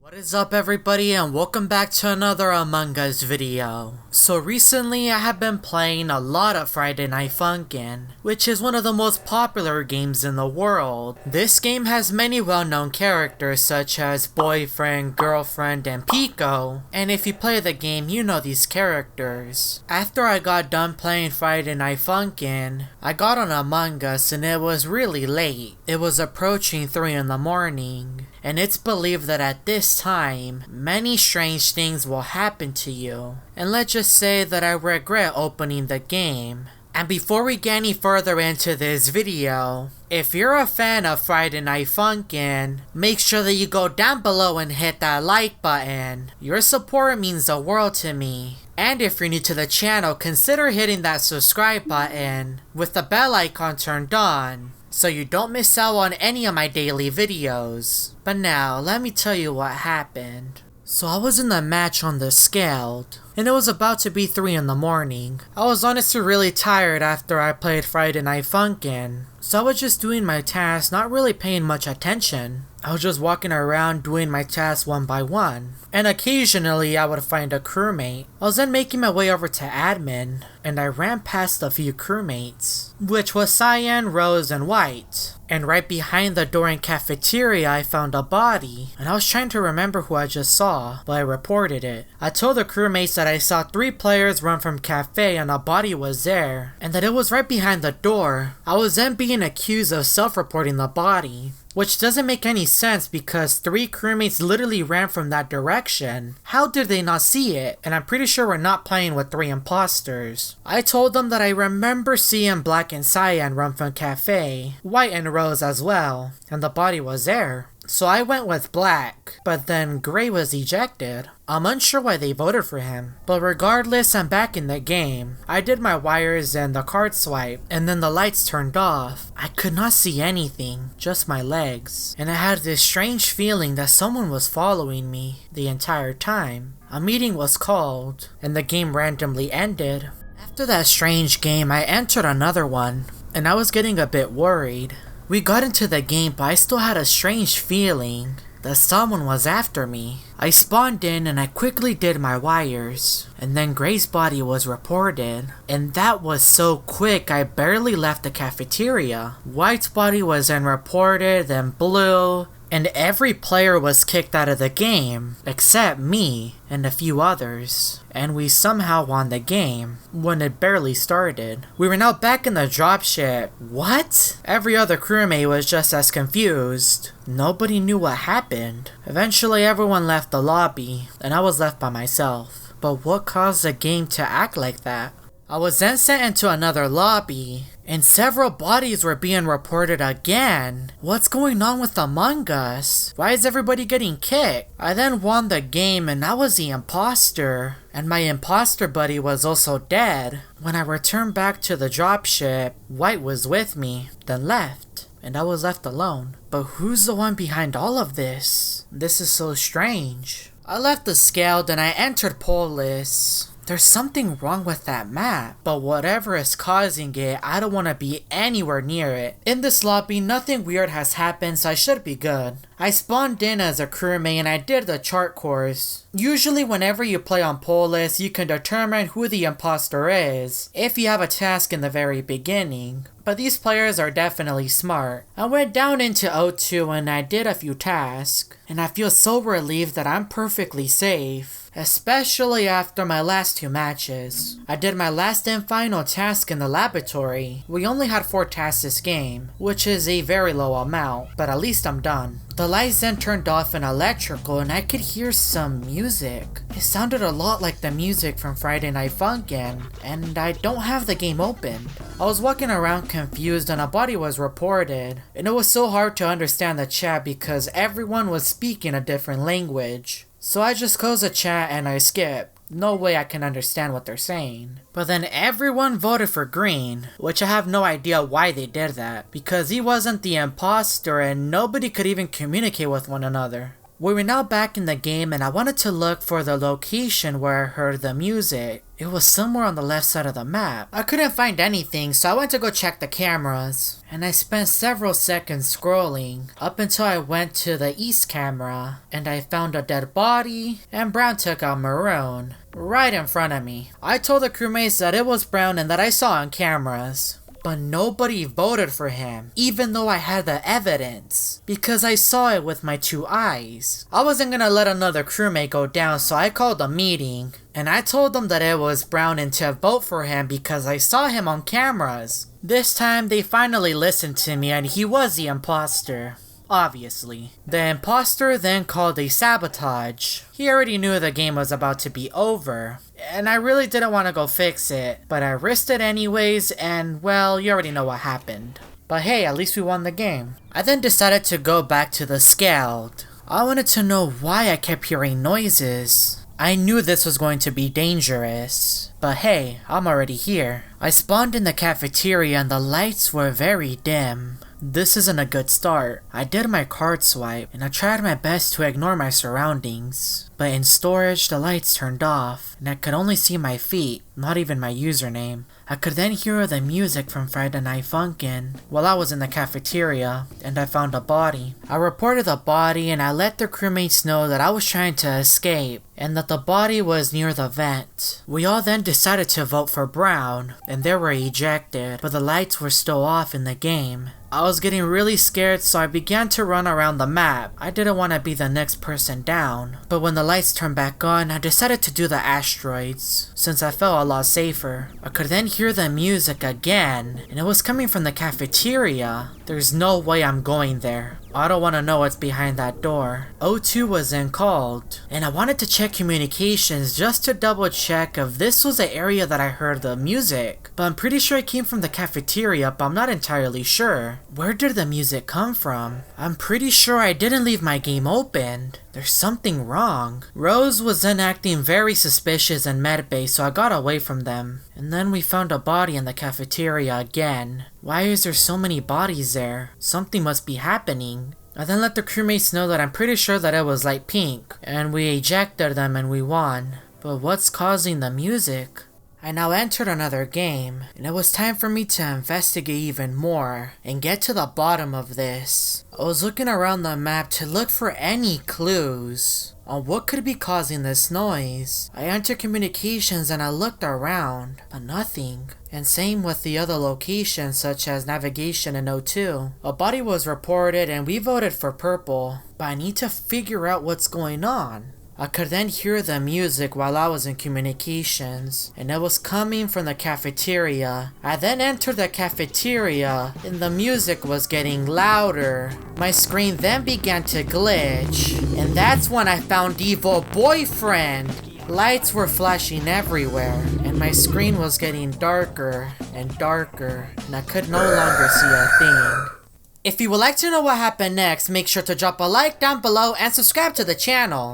What is up everybody and welcome back to another Among Us video. So recently I have been playing a lot of Friday Night Funkin', which is one of the most popular games in the world. This game has many well-known characters such as Boyfriend, Girlfriend, and Pico, and if you play the game you know these characters. After I got done playing Friday Night Funkin', I got on Among Us and it was really late. It was approaching 3 in the morning. And it's believed that at this time, many strange things will happen to you. And let's just say that I regret opening the game. And before we get any further into this video, if you're a fan of Friday Night Funkin', make sure that you go down below and hit that like button. Your support means the world to me. And if you're new to the channel, consider hitting that subscribe button with the bell icon turned on, so you don't miss out on any of my daily videos. But now, let me tell you what happened. So I was in the match on the Scaled, and it was about to be 3 in the morning. I was honestly really tired after I played Friday Night Funkin', so I was just doing my tasks, not really paying much attention. I was just walking around doing my tasks one by one, and occasionally I would find a crewmate. I was then making my way over to admin, and I ran past a few crewmates, which was Cyan, Rose, and White. And right behind the door in cafeteria I found a body, and I was trying to remember who I just saw, but I reported it. I told the crewmates that I saw 3 players run from cafe and a body was there, and that it was right behind the door. I was then being accused of self-reporting the body, which doesn't make any sense because 3 crewmates literally ran from that direction. How did they not see it? And I'm pretty sure we're not playing with 3 imposters. I told them that I remember seeing Black and Cyan run from cafe, White and Rose as well, and the body was there. So I went with Black, but then Gray was ejected. I'm unsure why they voted for him, but regardless, I'm back in the game. I did my wires and the card swipe, and then the lights turned off. I could not see anything, just my legs, and I had this strange feeling that someone was following me the entire time. A meeting was called, and the game randomly ended. After that strange game, I entered another one, and I was getting a bit worried. We got into the game, but I still had a strange feeling that someone was after me. I spawned in and I quickly did my wires, and then Gray's body was reported, and that was so quick I barely left the cafeteria. White's body was then reported, then Blue, and every player was kicked out of the game, except me and a few others. And we somehow won the game, when it barely started. We were now back in the dropship. What? Every other crewmate was just as confused. Nobody knew what happened. Eventually everyone left the lobby, and I was left by myself. But what caused the game to act like that? I was then sent into another lobby, and several bodies were being reported again. What's going on with Among Us? Why is everybody getting kicked? I then won the game and I was the imposter, and my imposter buddy was also dead. When I returned back to the dropship, White was with me, then left, and I was left alone. But who's the one behind all of this? This is so strange. I left the Scaled and I entered Polis. There's something wrong with that map, but whatever is causing it, I don't want to be anywhere near it. In this lobby, nothing weird has happened, so I should be good. I spawned in as a crewmate and I did the chart course. Usually whenever you play on Polis, you can determine who the imposter is, if you have a task in the very beginning. But these players are definitely smart. I went down into O2 and I did a few tasks, and I feel so relieved that I'm perfectly safe. Especially after my last 2 matches. I did my last and final task in the laboratory. We only had 4 tasks this game, which is a very low amount, but at least I'm done. The lights then turned off in electrical and I could hear some music. It sounded a lot like the music from Friday Night Funkin', and I don't have the game open. I was walking around confused and a body was reported, and it was so hard to understand the chat because everyone was speaking a different language. So I just closed the chat and I skipped. No way I can understand what they're saying. But then everyone voted for Green, which I have no idea why they did that, because he wasn't the imposter and nobody could even communicate with one another. We were now back in the game and I wanted to look for the location where I heard the music. It was somewhere on the left side of the map. I couldn't find anything, so I went to go check the cameras. And I spent several seconds scrolling, up until I went to the east camera, and I found a dead body, and Brown took out Maroon, right in front of me. I told the crewmates that it was Brown and that I saw on cameras. But nobody voted for him, even though I had the evidence, because I saw it with my 2 eyes. I wasn't gonna let another crewmate go down, so I called a meeting, and I told them that it was Brown and to vote for him because I saw him on cameras. This time, they finally listened to me and he was the imposter. Obviously. The imposter then called a sabotage. He already knew the game was about to be over, and I really didn't want to go fix it, but I risked it anyways, and well, you already know what happened. But hey, at least we won the game. I then decided to go back to the Scald. I wanted to know why I kept hearing noises. I knew this was going to be dangerous, but hey, I'm already here. I spawned in the cafeteria and the lights were very dim. This isn't a good start. I did my card swipe, and I tried my best to ignore my surroundings. But in storage, the lights turned off, and I could only see my feet, not even my username. I could then hear the music from Friday Night Funkin' while I was in the cafeteria, and I found a body. I reported the body and I let the crewmates know that I was trying to escape, and that the body was near the vent. We all then decided to vote for Brown, and they were ejected, but the lights were still off in the game. I was getting really scared, so I began to run around the map. I didn't want to be the next person down. But when the lights turned back on, I decided to do the asteroids, since I felt a lot safer. I could then hear the music again, and it was coming from the cafeteria. There's no way I'm going there. I don't want to know what's behind that door. O2 was then called, and I wanted to check communications just to double check if this was the area that I heard the music. But I'm pretty sure it came from the cafeteria, but I'm not entirely sure. Where did the music come from? I'm pretty sure I didn't leave my game opened. There's something wrong. Rose was then acting very suspicious in medbay, so I got away from them. And then we found a body in the cafeteria again. Why is there so many bodies there? Something must be happening. I then let the crewmates know that I'm pretty sure that it was light pink, and we ejected them and we won. But what's causing the music? I now entered another game, and it was time for me to investigate even more and get to the bottom of this. I was looking around the map to look for any clues on what could be causing this noise. I entered communications and I looked around, but nothing. And same with the other locations such as navigation and O2. A body was reported and we voted for purple, but I need to figure out what's going on. I could then hear the music while I was in communications, and it was coming from the cafeteria. I then entered the cafeteria, and the music was getting louder. My screen then began to glitch, and that's when I found Evil Boyfriend. Lights were flashing everywhere, and my screen was getting darker and darker, and I could no longer see a thing. If you would like to know what happened next, make sure to drop a like down below and subscribe to the channel.